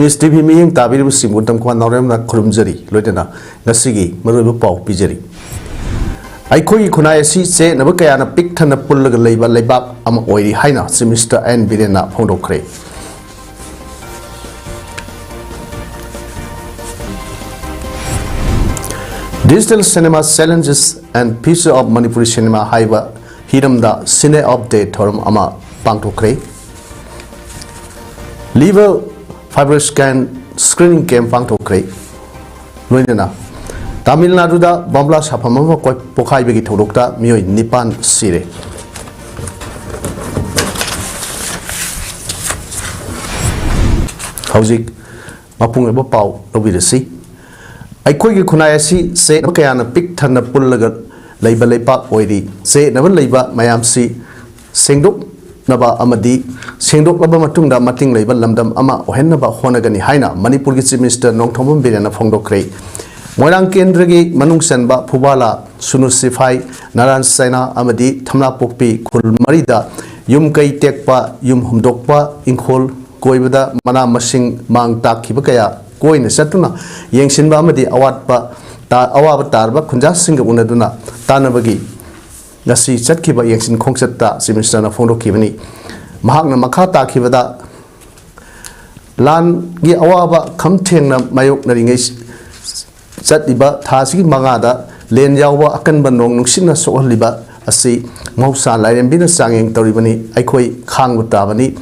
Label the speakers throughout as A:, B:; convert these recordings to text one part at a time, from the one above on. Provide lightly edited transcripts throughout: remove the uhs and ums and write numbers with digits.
A: Miss TV Ming Tabi Simutam Kwanarem Kurumjari, Lieutenant Nasigi, Marubu Pau Pijari. I call you Kunayasi say Nabakayana picked and a pull of labor labab am oily Hina, Semester and Bidena Pondo Cray. Digital cinema challenges and pieces of Manipuri cinema Haiba Hidam da Cine Update Torum Ama Pangto Cray. Liver fiber scan screening camp Pangto Cray. Luina Tamil Nadu da Bambla Sapamama Pokai Bigi Tolokta Mio Nipan Sire. Howzik Mapung Pau over the sea. I call you Kunayasi say Okayana pick Tana Pulaga Labor Lepa Oidi say never labor Mayam si Singduk Naba Amadi Singduk Labamatunda Mating Labor Lamdam Ama Ohenaba Honagani Haina Manipurgisi Mr. Nong Tomum Bidiana Fondo Cray. Moirang Kendragi Manung Senba Pubala Sunusifai Naran Sena Amadi Tamla Pokpi Kul Marida Yum Kai Tekpa Yum Humdokpa Inkol Koibada Mana Masing Mang Takibakaya Koin Satuna Yangsinba Amadi Awatpa Awatarba Kunja Singa Unaduna Tanabagi Nasi Chatkiba Yangsin Kongsata Simistana Fondo Kivani Mahagna Makata Kivada Lan Gi Awaba Kamtena Mayok Naringis Zatiba Tasi Mangada Len Yawa Akan Banong Nuxina Sohliba Asi Mausa Liambina Sanging Toribani Aikoi Kangutavani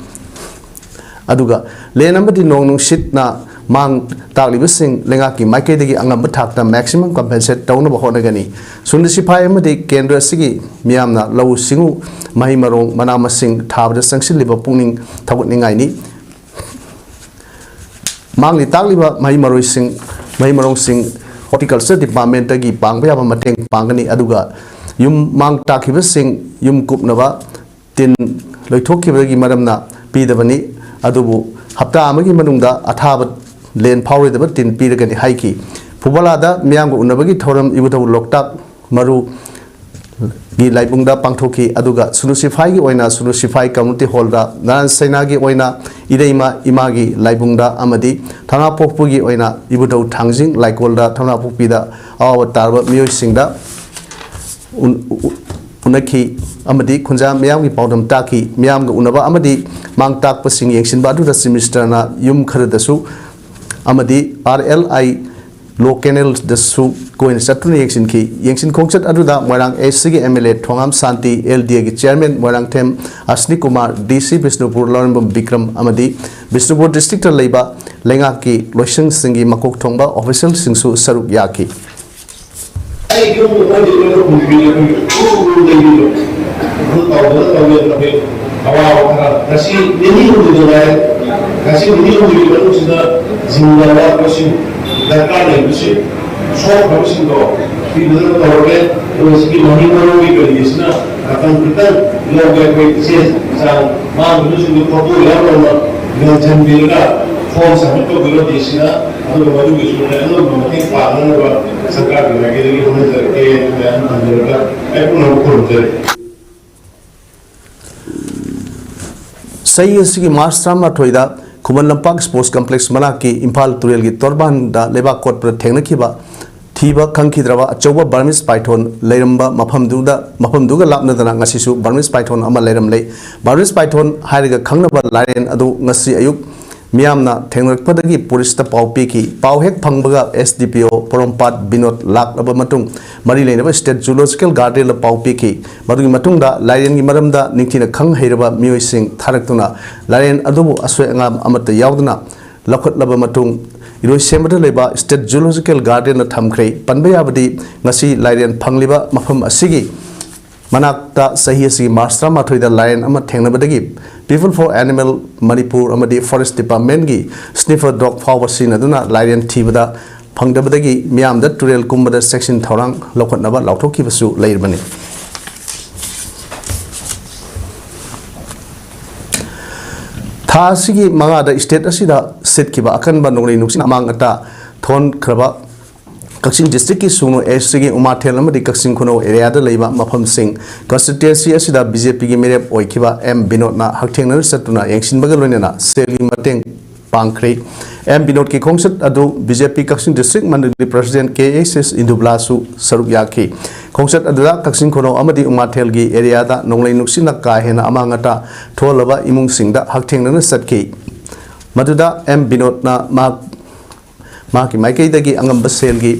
A: Aduga Lenamadi Nong Shitna Mang Talibusing Lengaki Makedigi Angambatakta maximum compensate down of Honagani. Sundisipai Madi Kendra Sigi Miamna Low Singu Mahimarong Manama Sing Tab the Sanction Liver Puning Tabuningaini Mangli Taliba Mahimaro Sing Mahimarong Sing Horticulture Department Tagi Bangba Mateng Pangani Aduga Yum Mang Takibusing Yum Kupnava Tin Loitoki Madamna Pidavani Adubu Hapta Amagi Manunda Atabat Len Power the Tin Piragani Haiki. Pubalada, Miango Unabagi Torum, Ibuto Loktak, Maru Gi Laibunda Pangtoki, Aduga, Sulusifai Oina, Sulusifai Community Holder, Nan Senagi Oina, Ideima, Imagi, Laibunda, Amadi, Tana Popugi Oina, Ibuto Tangzing, like Holda, Tana Pupida, our Tarba, Mio Singda, Unaki, Amadi, Kunja, Miami PAODAM Taki, Miam Unaba Amadi, Mang Tak Passing Yangshin Badu, the Simistrana, Yum Karadasu. Amadi RLI Low Canal the Su Coin Saturn Yangshin Ki Yangshin Concert Aduda Morang SCG MLA Tongam Santi LDA Chairman Morang Tem Asni Kumar DC Bisnupur Lorambum Bikram Amadi Bisnupur District Labor Lengaki Loshing Singi Makok Tongba Official Singsu Saruk Yaki
B: Kasi ini juga sudah zingawa kasi dakar lebih sok habis itu di dalam organ meski mahimaro juga disana akan kita logo itu sang mang itu sudah foto ya orang dengan jambira form sama itu juga disana atau baru bisa itu mungkin partner buat sekarang lagi dari mana dari dan anjurka aku nak kurang
A: Saya segi Marsama Toida Kumalampak Sports Complex Malaki Impal Turel Gi Torban da Leba Court Pra Thengna Khiba Thiba Khangkidrawa Achoba Burmese Python Leiramba Maphamduga Lapna Dana Ngasisu Burmese Python ama Leiram Lei Burmese Python Hairiga Khangnaba Lion Adu Ngasi Ayuk Miamna Thengrakpadagi Police ta Pau Piki Pau Hek Phangbaga SDPO Porompat Binod Lak Aba Matung Mari Leinaba State Zoological Garden la Pau Piki Madugi Matungda Lion gi maramda Ningthina Khang Heiraba Mioi Sing Tharaktuna Lion Adubu Aswe Angam Amata Yaudna Lakhat Laba Matung Iroi Semada Leba State Zoological Garden la Thamkhre Panbayabadi Ngasi Lion Phangliba Mafam Asigi Manakta Sahisi Marstra Mathoida Lion Ama Thengnabadagi People for Animal Manipur Amadi Forest Department gi Sniffer Dog Fawasina Duna Lion Tibada Pangdabadagi Miam da Turel Kumbada Section Thorang Lokotnaba Lautoki Vasu Lairbani Thasigi Mangada State Asida Sitkiba Akan Banongli Nuxin Amangata Thon Kraba Kaksing District ki Suno SCG Umathel Amadi Kaksing Kuno area da Leiba Mafam Sing constituency asida BJP gi Merep Oikiba M Binod na Hakthengna Satuna Yangshin Bagaloina Seli Mateng पांखरे M Vinod की खोंसत अदु BJP Kakching district मंडली president KSS इंदुब्लासु सरुक याखी खोंसत अदुदा कक्सिंग खोनो अमदी उमाथेल की एरिया दा नोंगलै नुक्सिना का हेना अमांगता थोलबा इमुंग सिंगदा हकथेंगना सटकी मदुदा एम विनोद ना मा की माइकैदगी अंगम सेल की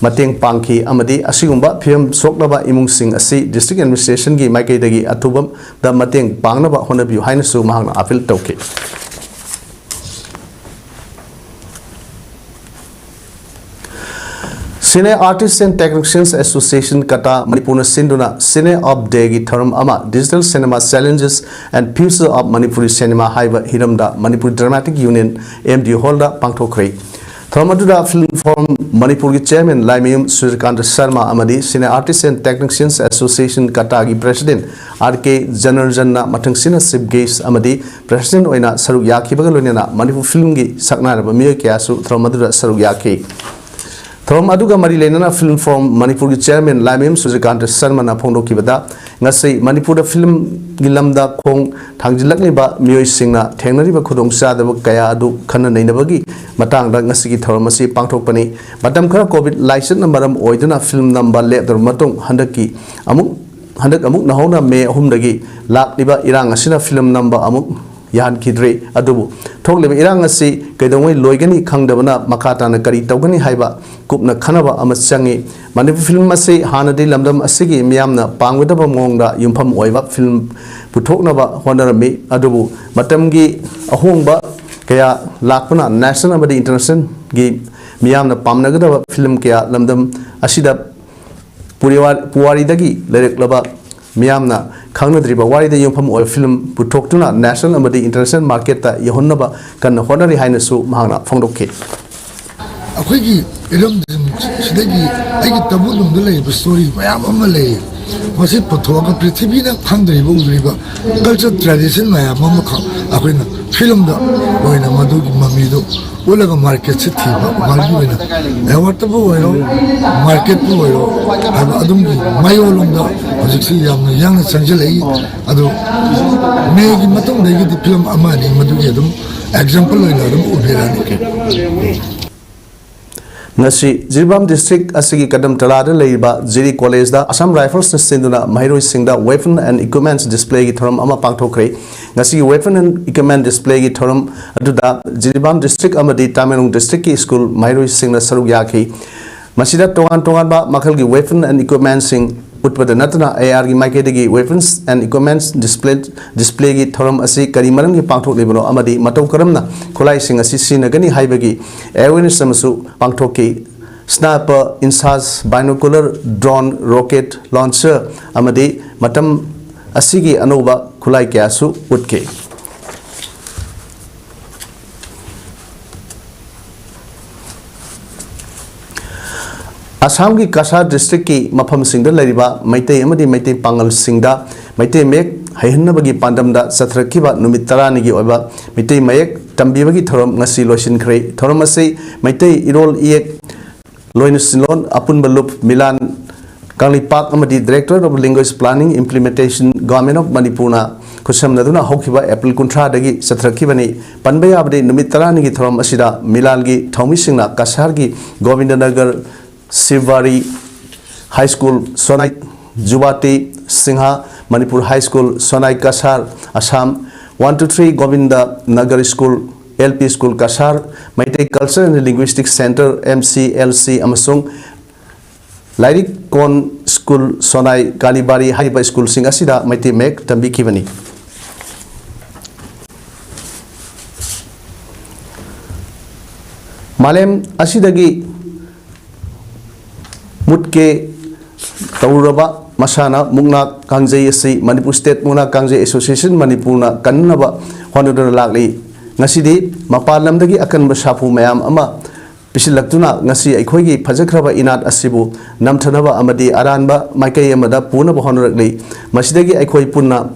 A: मतंग पांखी अमदी असिगुंबा फिल्म सोकलबा इमुंग सिंग असि डिस्ट्रिक्ट एडमिनिस्ट्रेशन की माइकैदगी अथुबम दा मतंग पांगनबा होनबियु हाइनसु महांगना अपील तौके Senior Artists and Technicians Association Kata Manipur Sinduna Senior of Day Term Ama Digital Cinema Challenges and Future of Manipuri Cinema Haiba Hiramda Manipur Dramatic Union MD Holda Pangtokre Thormaduda Film Forum Manipur Chairman Laimium Surikant Sharma Amadi Senior Artists and Technicians Association Katagi President RK Janarjanna Matangsina Sibgates Amadi President Oina Saruk Yaki Bagalunina Manipur Film Gi Saknara Bamir Kiasu Thormaduda Saruk Yaki Thom aduga mari lenana film from Manipur ki chairman Laimim Sujikant Sharma na phongdo kibada ngasai Manipur da film gilamda khong thangjilakni ba mioi singna thengnari ba khudong sa da kaya adu khana neinabagi matang da ngasi ki thormasi pangthokpani matam khara covid license numberam oiduna film number le dor matung handaki amuk nahona me ahum dagi lakliba irang asina film number amuk Yan Kidre Adubu. Talk live Irangasi, Kedaway Loigani Kangdavana, Makata, Kari, Togani Haiba, Kupna Kanava, Amasangi, Manif film Masi, Hanadi Lamdam Asigi, Miamna, Pangwitaba Monga, Yumpam Oiva film, Putoknava, Honorami, Adubu, Matamgi, Ahomba, Kaya, Lakpana, National Abadi International Game, Miamna Pamnagada film Kaya, Lamdam, Ashida Puari Dagi, Lyric Lava, Miamna. Khangadriba wari the young oil film Putoktuna national and the international market that Yahonaba can honori Hainesu Mahana Fondoke.
C: A quickie, Ilum Sidegi, I get the wood on the lake story, my Malay. Was it Potoka Pritivina, Kandri, River, culture tradition, my Mamma, a win, film the Boina Maduki Mamido, Ullaga Market City, Marguina. And what the boy, market boy, I'm Adum, my Olunda, was it young Sanjali, Ado, Meg Matum, they get the film Amani, Madugedum, example in Adam Uberani.
A: Nasi Jirbam district asigi kadam talada leiba Jiri college da Assam Rifles sinduna Mahiroi Singda weapon and equipment display gi thoram ama pangthokre ngasi weapon and equipment display gi thoram aduda Jirbam district amadi Tamenung district ki school Mahiroi Singna saruk yaki masida tongan ba makhal gi weapon and equipment sing utpada natna AR gi maikedi weapons and equipments display gi thoram asi karimaram gi pangthok lebano amadi matau karamna khulai sing asi sinagani haibagi awareness amasu pangthoki sniper insas binocular drone rocket launcher amadi matam asigi anoba khulai kyasu utke Assam ki Kasar district ki mafam singda lariba maitei amadi maitei pangal singda maitei mek haihannabagi pandamda sathrakiba numit 10 gi oiba maitei mayek tambibagi thorom ngasi loisin khrei thorom asei maitei irol iek loinusilon apun balup milan kangli park amadi director of language planning implementation government of manipurna kusam naduna hokiba april kuntra dagi sathrakibani panbaya abdi numit 10 gi thorom asida milan gi thomi singna Kasar gi govindanagar Sivari High School Sonai Jubati Singha Manipur High School Sonai Kasar Assam 123 Govinda Nagar School LP School Kasar Maitei Culture and Linguistics Center MCLC Amasung Lairik Kon School Sonai Kalibari Haiba School Singasida Maitei Mek Tambi Kivani Malem Asidagi Mutke Tauraba Masana Mungna Kangjay si Manipur State Mungna Kangjay Association Manipurna Kannaba Honudana Lagli Ngasidi Mapalam dagi akan basapu mayam ama Pisilaktuna ngasi aikhoigi phajakraba inat asibu namthanaba amadi aranba maikai amada puna bahonrakli masidagi aikhoi punna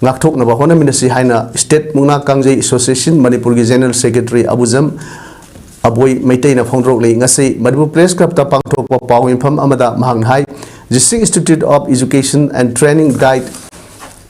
A: ngakthokna bahona minasi haina State Mungna Kangjay Association Manipur gi General Secretary Abujam Aboy Maitei na Phongrokli ngasi Manipur Press Club ta pangthokpa pawin pham amada mahang hai District Institute of Education and Training Guide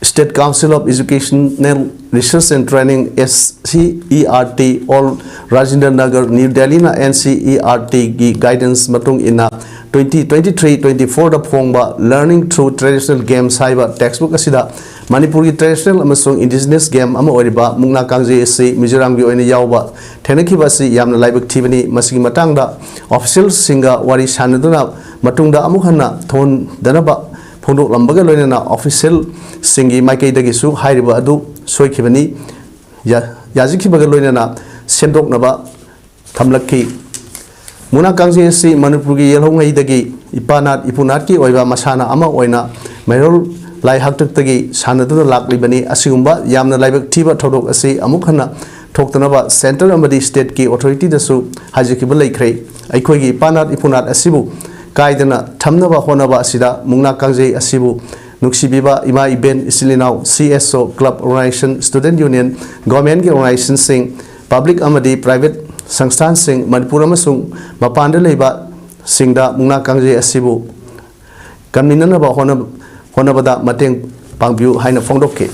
A: State Council of Educational Research and Training (SCERT) all Rajendra Nagar, New Delhi na NCERT gi guidance matung ina 2023-24 da phongba Learning Through Traditional Games haiba textbook asida Manipuri traditional amasung indigenous game ama oriba mungna kangje se Mizoram gi oina yawba thenakhiba si yamna laibak thibani masigi matangda official singa wari sanaduna matungda amukhanna thon danaba phondok lambaga loinana official singi maikai dagisu hairiba adu soikhibani yazikhibaga loinana sendoknaba thamlakhi muna kangje si Manipur gi yelhongai dagi ipanat ipunat ki oiba masana ama oina mairol lai haktak tagi sanaduna laklibani asigumba yamna laibak thiba thodok asi amukhana thoktanaba center amadi state ki authority dasu hajikhiba laikhre aikhoi gi ipanat ipunat asibu kaidana thamnaba honaba asida mungna kangje asibu nuksibiba ima iben isilinau CSO club organization student union government ki organization sing public amadi private sangstan sing Manipur amasung mapanda leiba singda mungna kangje asibu kaminanaba honabada mateng pangbiu haina phongdokke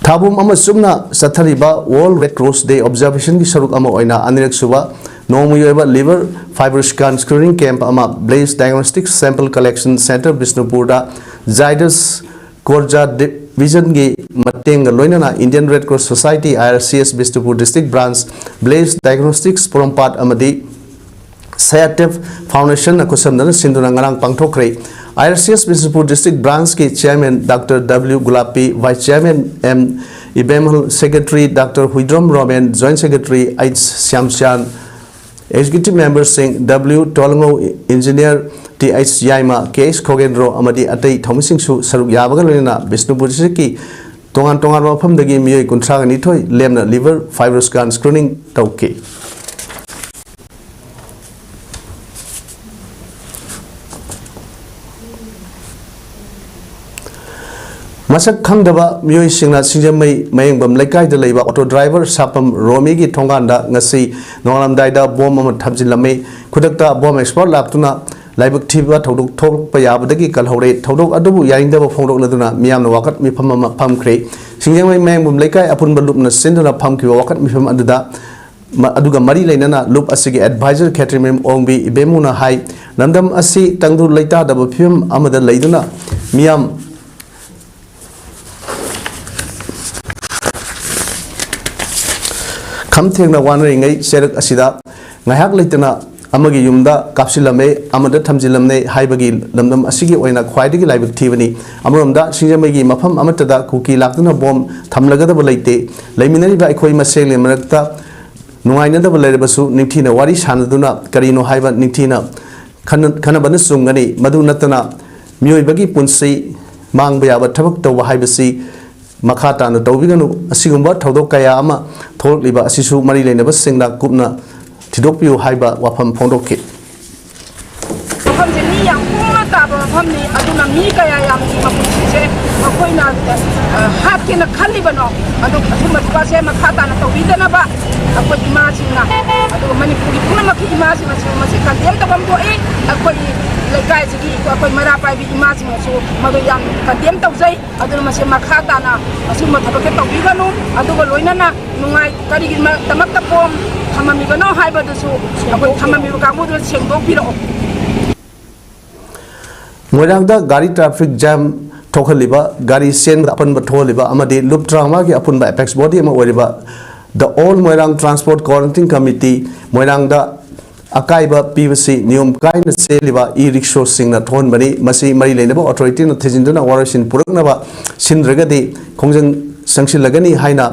A: Thabum ama sumna sathariba World Red Cross Day observation ki saruk ama oina anirek suba nomuyoba liver fiber scan screening camp ama Blaze Diagnostic Sample Collection Center Bisnupurda Zydus Korja Division gi mateng loinana Indian Red Cross Society IRCS Bisnupur District Branch Blaze Diagnostics Porompat amadi Sayatef Foundation akusamdana sinduna ngarang pangthokre IRCS Bisnupur District Branch ki Chairman Dr. W. Gulapi, Vice Chairman M. Ibemal, Secretary Dr. Huidrom Roman, Joint Secretary H. Syamshan, Executive Members Singh W. Tolongo, Engineer T. H. Yaima, K. S. Kogendro, Amadi Atei Thomasing Su, Saruk Yabagalina, Bisnupur District ki Tongan Wapam Dagi Miyoi Kuntraga Nitoi, Lemna Liver Fiber Scan Screening Tauke. Masak khangdaba miyoi singna singjamai mayengbam laikai da leiba auto driver sapam romi gi thonganda ngasi nongalamdai da bom ama thamjilame khudakta bom export laktuna laibak thiba thodok thok payabadagi kalhore thodok adubu yaringdaba phongdok laduna miyamna wakat mifam ama phamkhre singjamai mayengbam laikai apun balupna sinduna phamkiwa wakat mifam aduda aduga mari leinana loop asigi advisor khatrimem ongbi ibemuna hai nandam asi tangdu leita da phim amada leiduna miyam Kamthengna wanringai serak asida ngahak leitana amagi yumda kapsilame amada thamjilamne haibagi lamdam asigi oina khwaidagi laibak thibani amromda singjamagi mafam amatada kuki laktuna bom thamlagada balaite leiminari ba ikhoi masele marakta nuaina da balaibasu ningthina wari sanaduna karino haiba ningthina khanabana sungani madu natana miyoi punsi mangba yaba thabak tawba haibasi Makata na tawbiganu asigumba thodok kaya ama tholiba asisu mari leinaba singna kupna thidokpiu haiba wafam phongdokke
D: mafam je mi yang kuma ta ba mafam ni aduna mi kaya yang mapusi se akoina hat ke na khali bano adu asuma ba se makata na tawbidana ba akoi image na adu Manipuri kuna maki image na se mase kandem ta bambo akoi lekai sigi akoi marapai bi image na so madu yang kandem tawjai adu mase makata na asuma thabake tawbiganu adu loina na nungai kari tamak ta pom thamami bano haiba du su akoi thamami ka mu du sengdok piro
A: Moirangda gari traffic jam thokhaliba gari sen apan ba tholiba amadi loop drama ki apun ba apex body ama oriba the all Moirang Transport Quarantine Committee Moirangda akaiba PVC nium kaina seliba e-rickshaw singna thon bani masi mari leinaba authority na thejinduna warasin puraknaba sindragadi khongjang sangsilagani haina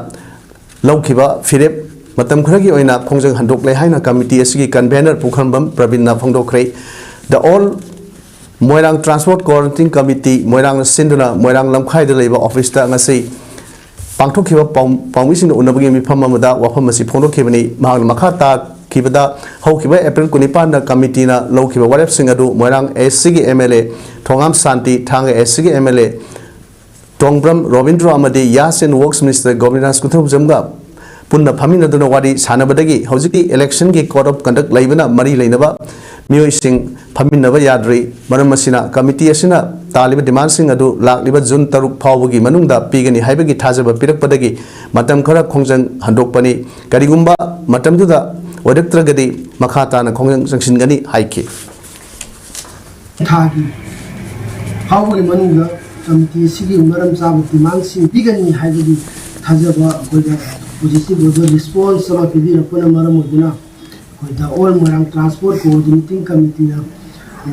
A: laukhiba firep matam khragi oina khongjang handok le haina committee asigi convener pukhambam Pravin phongdokhre the all Moirang Transport Quarantine Committee Moirang Sinduna Moirang Lamkhai da leiba office ta ngasi pangthokhiba pawmisin unabagi mifam amada wafam asi phongdokhibani mahang makhata kibada haukiba April 29 da committee na laukiba warep singadu Moirang SC gi MLA Thongam Santi Thang SC gi MLA Tongbram Robindra Amadi Yas and Works Minister Governance Kuthum Jamga punna phaminaduna wari sanabadagi hojiki election gi code of conduct laibana mari leinaba मियोइसिंग फमिनबा याद्री मरम मसिना committee असिना तालिबा डिमांडसिंग अदु लाक्लिबा जून 3 फावबगी मनुंगदा पीगनी हाइबगी थाजबा पिरकपदगी मतम खरा खोंजंग हंदोकपनी करिगुंबा मतमदुदा ओदक्त्रगदी मखाताना खोंजंग संसिनगनी हाइकी
E: थागी फावबगी मनुंगदा committee सिगी मरम चाब डिमांडसिंग पीगनी हाइबगी थाजबा कोइदा positive response समा पिबिरपना मरम Odna कोइदा all मरंग transport coordinating committee ना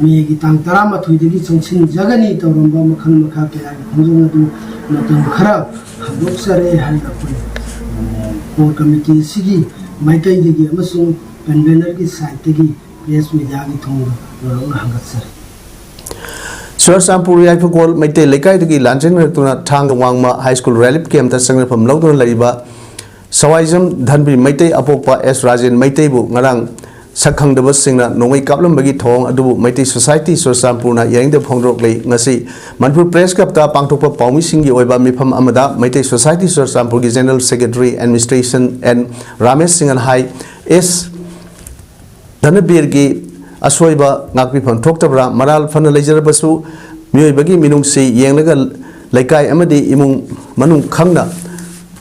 E: Maggi तांग 13 संसिन जगनी तौरंबा मखन मखा के खोजंग अदु मतम खरा हदोक्सरे हाइना कोइ कोर कमिटी सिगी माइकई देगी अमसुंग कन्वेनर की साइट देगी प्रेस मीडिया की थोंग वरंग हंगसर
A: Sursampur Yaipagol Maite Lekai the Lanjing Tuna Tang Wangma High School Relief Camp that sang from Lodon Laiba Sawaism Dhanbi Maite Apopa S. Rajan Maitebu Narang Sakang the bus singer Nongi Kaplam Bagi Tong Adu Maite Society Sursampurna Yang the Pondrok Lay Nasi Manpur Press Capta Pangtopa Paumi Singi Oba Mipam Amada Maite Society Sursampur General Secretary Administration and Ramesh Singan High S. Dhanabirgi Aswaiba Nakpipam Toktabra Maral Fana Lajarbasu Muyabagi Minungsi Yangaga Laikai Amadi Imung Manung Kangna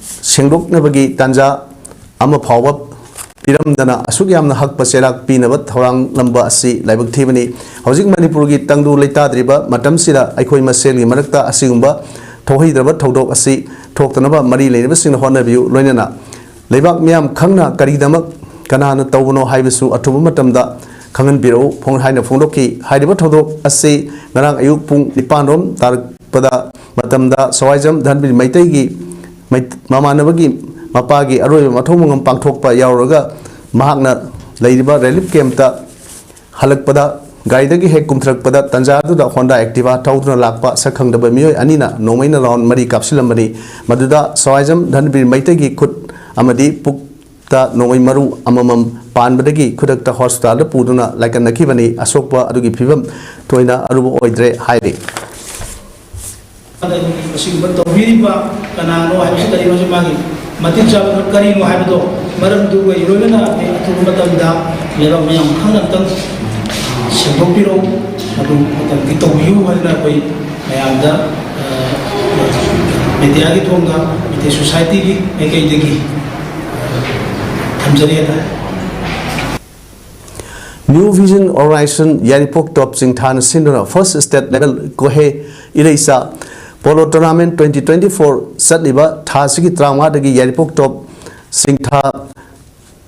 A: Sengdok Nabagi Tanja Ama Pawab Piramdana Asugyam Hak Paserak Pinabat Horang Lamba Si Labak Tivani Housing Manipurgi Tangdu Leta Driba Matam Sida Aikoi Maseli Marakta Asigumba Tohi Drabat Todok Asi Toktanaba Mari Labasing Honabu Loinana Labak Miam Kangna Karidamak Kanana Tawano Haibasu Atumatamda Kangan Biro Pong Haina Fondoki Haidiba Todok Asi Narang Ayuk Pung Nipanom Tarak Pada Matamda Sawaijam Dhanbi Maitegi Mamanabagi Mapagi Arroy Matomangam Pangtokpa Yauraga Mahagna Ladiba Relief Camp Halak Pada Gaidagi Hekum Trak Pada Tanjadu da Honda Activa Taudna Lakpa Sakang the Bamio Anina Nomain around Mari Capsulamari Maduda Sawaijam Dhanbi Maitegi Kut Amadi Puk Nongai Maru Amamam Panbadagi Kudakta Hospital Puduna like a Nakivani Asokpa Adugi Pivam Toina Aruba Oidre Heidi.
F: Kanano Hamstari Magi Matica Karim Habdo Maram Duga Yurana Tumatamda Leram Hanatan Sempiro Ito Yu Hanapay Mayanda Mediagi Tonga with a society Ekadegi.
A: New Vision Horizon Yaripok Top Sing Tan Sindona First State Level Kohe Irisa Polo Tournament 2024 Satliba Tasiki Trama Dagi Yaripok Top Sing Tha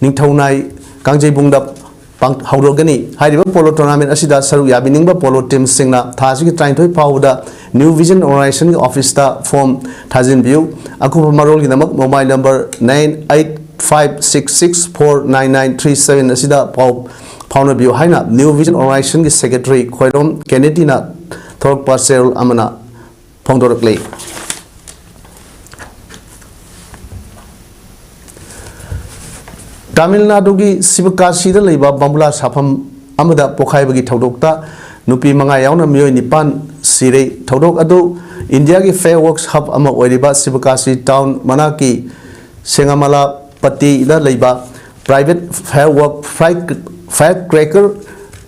A: Ningtaunai Kangjay Bungdap Pang Haurogani Hariba Polo Tournament Asida Saru Yabiningba Polo Team Singna Tasiki trying to PAODA New Vision Horizon Office Form Tazin View Akupa Marol Namak mobile number 9856649937 Asida Pauna View Haina New Vision Horizon Secretary Khoirom Kennedy na Thork Parcel Amana Pongdorkley Tamil Nadu gi Sivakasi da Laiba Bambula Sapam Amada Pokhaibagi Thodokta Nupi Manga Yauna Miyoi Nipan Sire Thodok Adu India gi Fairworks Hub Ama Oiriba Sivakasi Town Manaki Sengamala Pati da Laiba Private Firecracker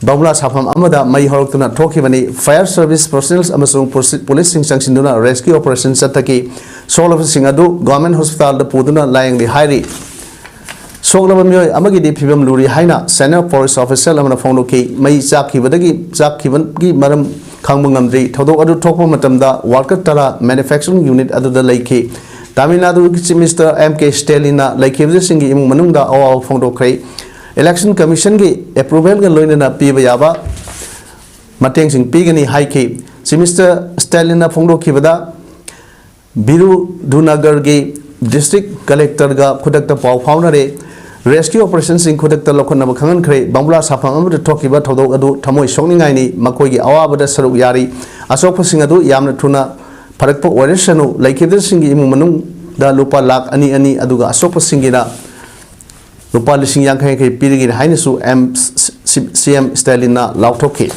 A: Bambula Sapam Amada Mai Horokuna Tokivani Fire Service Personnel Amasung Policing Sanctionuna Rescue Operation Sataki Soul of Singadu Government Hospital the Puduna lying the Hairi Soglabamio Amagi de Pibam Luri Haina Senior Forest Officer Lamana Fondoki Mai Zaki Vadagi Zakivangi Madam Kangmungamdi Todo Adu Topo Matamda Walker Tara Manufacturing Unit Adu the Lake Tamil Nadu Mr. MK Stelina Lake Singi Manunda or Fondoke Election Commission gi approval ga loina piba yaba mateng sing pigani haiki Mr. Stelina Fondo Kibada Biru Dunagar gi District Collector ga Kudakta Pau Faunare Rescue Operations in Kudakta Lokana Kangan Kre Bambula Sapang to Tokiba Todo Adu Tamoi Shoningaini Makogi Awabada Saru Yari Asopa Singadu Yamna Tuna Parakpo Warishanu like Singi Imumanum da Lupa Lak Ani Aduga Asopa Singina Lupa Lishing Yankai Pirigi Hainesu CM Stelina Lautoki.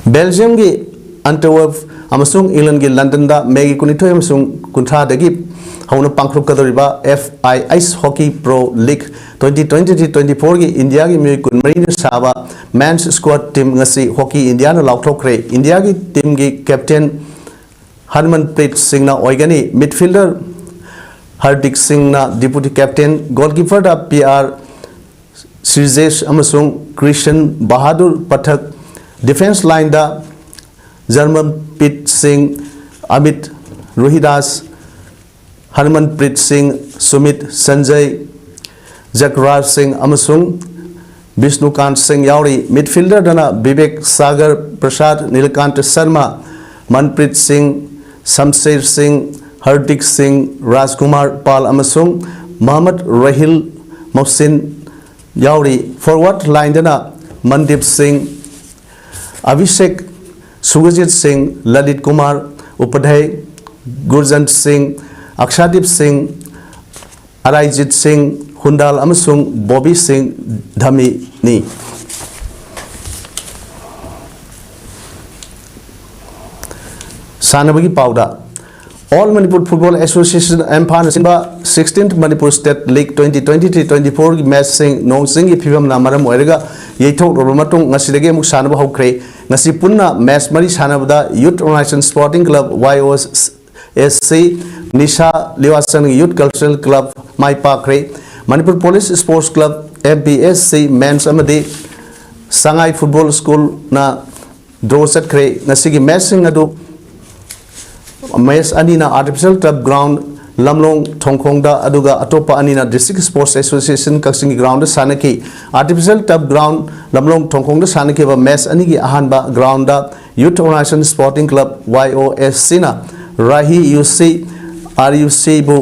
A: Belgium gi Antwerp Amasung England gi London da Megi Kunito Amasung Kuntra dagi hona pangkrukadoriba FI Ice Hockey Pro League 2023-24 gi India gi mi kunmari saba men's squad team ngasi hockey India na lauthokre India gi team gi captain Harmanpreet Singh na oigani midfielder Hardik Singh na deputy captain goalkeeper da PR Srijesh amasung Christian Bahadur Pathak defense line da Jarmanpreet Singh Amit Rohidas Harmanpreet Singh Sumit Sanjay Jagraj Singh amasung Vishnukant Singh yauri midfielder dana Vivek Sagar Prasad Nilkant Sharma Manpreet Singh Samsher Singh Hardik Singh Rajkumar Pal amasung Mohammad Rahil Mohsin yauri forward line dana Mandip Singh Abhishek Sugajit Singh Lalit Kumar Upadhyay Gurjant Singh Akshadip Singh Arayjit Singh Hundal amasung Bobby Singh Dhami ni Sanabagi Pauda All Manipur Football Association Empire Simba 16th Manipur State League 2023-24 match sing nong sing gi phibam na maram oirega yeithok romatung ngasidege muk sanaba hokre ngasi punna match mari sanabada Youth Organization Sporting Club YOSC Nisha Liwasan Youth Cultural Club Mai Pakre Manipur Police Sports Club MPSC Men's Amadi Sangai Football School na draw satkre ngasi gi match sing adu Match anina artificial turf ground Lamlong Thongkhongda aduga atopa anina District Sports Association Kaksingi ground sanaki artificial turf ground Lamlong Thongkhongda sanaki ba match anigi ahanba ground da Youth Organization Sporting Club YOSC na Rahi UC RUC bu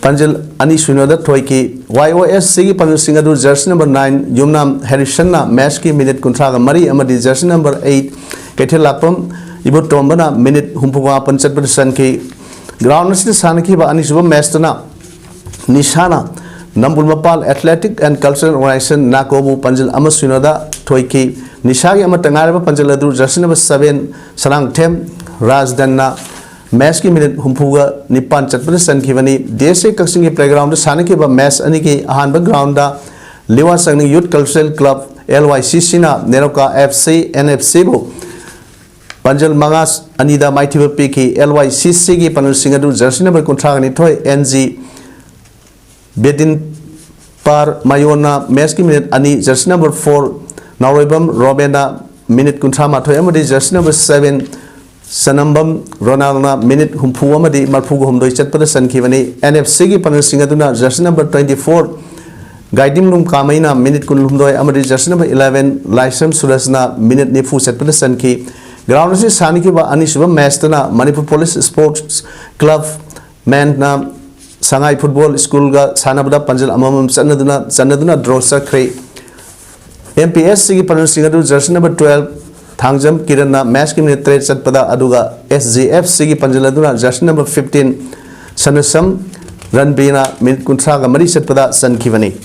A: Panjal ani sunoda thoiki YOSC gi panjal singadu jersey number 9 Yumnam Harrison na match ki minute kunthra ga mari amadi jersey number 8 Kethel Lakpam Ibu tombana minute humpuwa panchat persen ki ground nasi sanaki ba ani suba match na Nishana Nambul Mapal Athletic and Cultural Organization Nakobu Panjal Amasunoda Toiki Nishagi Amatangaraba Panjal Adu jersey number 7 Sarang Tem Rajdanna match ki minute humpuwa nipan chat persen ki bani dese Kaksingi playground sanaki ba match ani ki ahanba ground da Liwa Sangni Youth Cultural Club LYCC na Neroka FC NFC bu Panjal Mangas Anida Maitiba Piki LYCC gi Panjal Singadu jersey number kontragani toy NG Bedin Par Mayona match ki minute ani jersey number 4 Nauribam Robena minute kontrama toy amadi jersey number 7 Sanambam Ronalna minute humpu amadi marpugu humdoi chatpada sankivani NFC gi Panjal Singaduna jersey number 24 Guiding room Kamaina minute kun humdoi amadi jersey number 11 Laisam Surasna minute nifu chatpada sanki Ground is Saniki ba Anishiba Mastana Manipur Police Sports Club Man na Sangai Football School ga Sanabda Panjal Amamam Sanaduna draw sakre MPS Sigi Panjal Singadu jersey number 12 Thangjam Kirana match ki minute 3 chatpada aduga SGF Sigi Panjaladuna jersey number 15 Sanasam Ranbina minute kuntra ga mari chatpada sankivani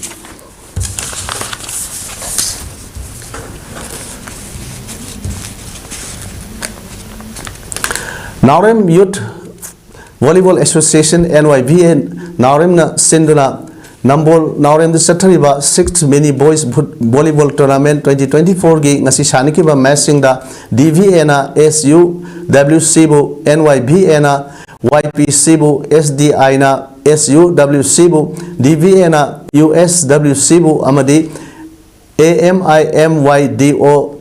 A: Naurem Youth Volleyball Association NYVN Naurem na Sinduna Nambol Naurem the Satariba 6th Mini Boys Volleyball Tournament 2024 gi ngasi saniki ba matching da DVA na SU WC bu NYVA na YPC bu SDI na SU WC bu DVA na USWC bu amadi AMIMYDO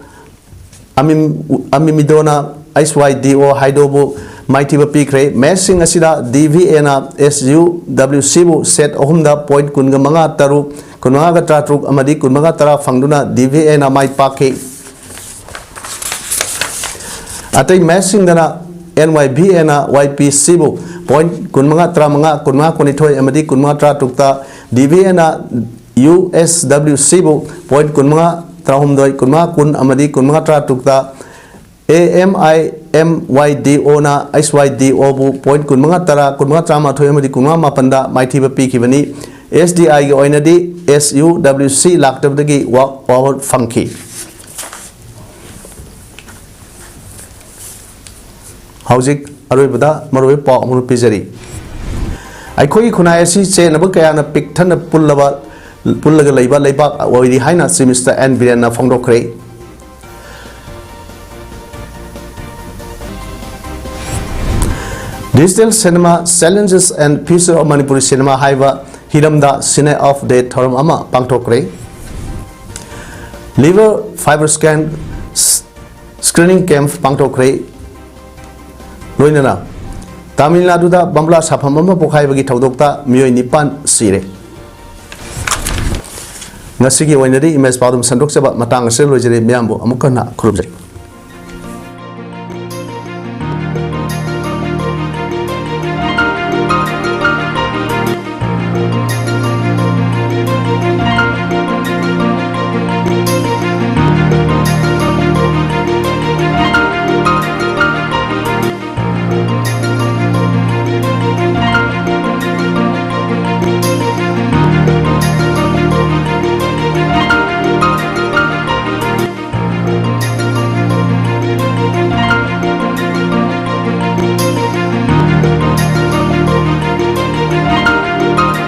A: Amimidona ISYDO Haidobu Mighty Pikre matching asida DVA na SU WC bu set ohumda point kunga manga taru kunga ga tatruk amadi kunga tara fangduna DVA na mai pake atai matching dana NYBA na YPC bu point kunga tara manga kunga konithoi amadi kunga tara tukta DVA na USWC bu point kunga tara humdoi kunga kun amadi kunga tara tukta AMIMYDO na ISYDO bu point kun mga tara kun mga trama thoy amadi kun mga mapanda maiti ba pikibani SDI gi oinadi SUWC laktabdagi walk forward funky hauzik aroi bada maroi pa amru pizari ꯑꯩꯈꯣꯏꯒꯤ ꯈꯨꯟꯅꯥꯏ ꯑꯁꯤ ꯆꯦꯟꯅꯕ ꯀꯌꯥꯅ ꯄꯤꯛ ꯊꯟꯅ ꯄꯨꯜꯂꯒ ꯂꯩꯕ ꯂꯩꯕꯥꯛ ꯑꯣꯏꯔꯤ ꯍꯥꯏꯅ ꯆꯤꯐ ꯃꯤꯅꯤꯁꯇꯔ ꯑꯦꯟ ꯕꯤꯔꯦꯟꯅ ꯐꯣꯡꯗꯣꯛꯈ꯭ꯔꯦ Digital Cinema Challenges and Future of Manipuri Cinema haiba hiramda Cine of Day thoram ama pangthokre Liver Fiber Scan Screening Camp pangthokre loinana Tamil Nadu da Bambla Sapham ama pokhaibagi thodokta miyoi nipan sire Ngasigi wainari image PAODAM sandok seba matang ase lojere miyambo amukana khurubjai